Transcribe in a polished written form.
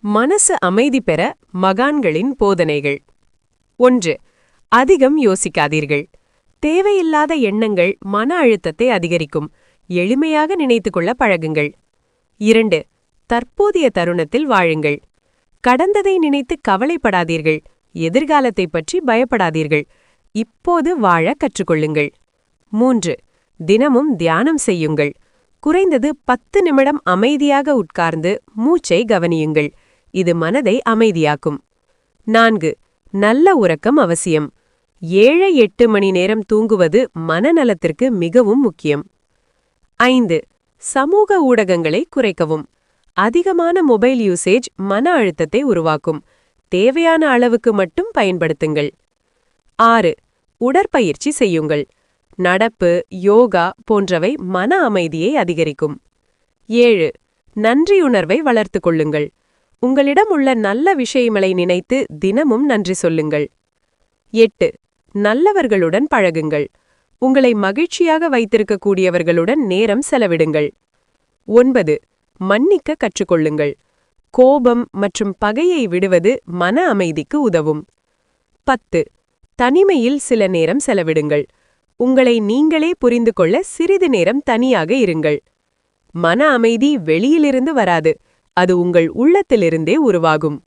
மனசு அமைதி பெற மகான்களின் போதனைகள். 1. அதிகம் யோசிக்காதீர்கள். தேவையில்லாத எண்ணங்கள் மன அழுத்தத்தை அதிகரிக்கும். எளிமையாக நினைத்துக்கொள்ள பழகுங்கள். 2. தற்போதைய தருணத்தில் வாழுங்கள். கடந்ததை நினைத்து கவலைப்படாதீர்கள். எதிர்காலத்தை பற்றி பயப்படாதீர்கள். இப்போது வாழ கற்றுக்கொள்ளுங்கள். 3. தினமும் தியானம் செய்யுங்கள். குறைந்தது 10 நிமிடம் அமைதியாக உட்கார்ந்து மூச்சை கவனியுங்கள். இது மனதை அமைதியாக்கும். 4. நல்ல உறக்கம் அவசியம். 7-8 மணி நேரம் தூங்குவது மனநலத்திற்கு மிகவும் முக்கியம். 5. சமூக ஊடகங்களை குறைக்கவும். அதிகமான மொபைல் யூசேஜ் மன அழுத்தத்தை உருவாக்கும். தேவையான அளவுக்கு மட்டும் பயன்படுத்துங்கள். 6. உடற்பயிற்சி செய்யுங்கள். நடப்பு, யோகா போன்றவை மன அமைதியை அதிகரிக்கும். 7. நன்றியுணர்வை வளர்த்துக் கொள்ளுங்கள். உங்களிடம் உள்ள நல்ல விஷயங்களை நினைத்து தினமும் நன்றி சொல்லுங்கள். 8. நல்லவர்களுடன் பழகுங்கள். உங்களை மகிழ்ச்சியாக வைத்திருக்கக்கூடியவர்களுடன் நேரம் செலவிடுங்கள். 9. மன்னிக்க கற்றுக்கொள்ளுங்கள். கோபம் மற்றும் பகையை விடுவது மன அமைதிக்கு உதவும். 10. தனிமையில் சில நேரம் செலவிடுங்கள். உங்களை நீங்களே புரிந்து கொள்ள சிறிது நேரம் தனியாக இருங்கள். மன அமைதி வெளியிலிருந்து வராது, அது உங்கள் உள்ளத்திலிருந்தே உருவாகும்.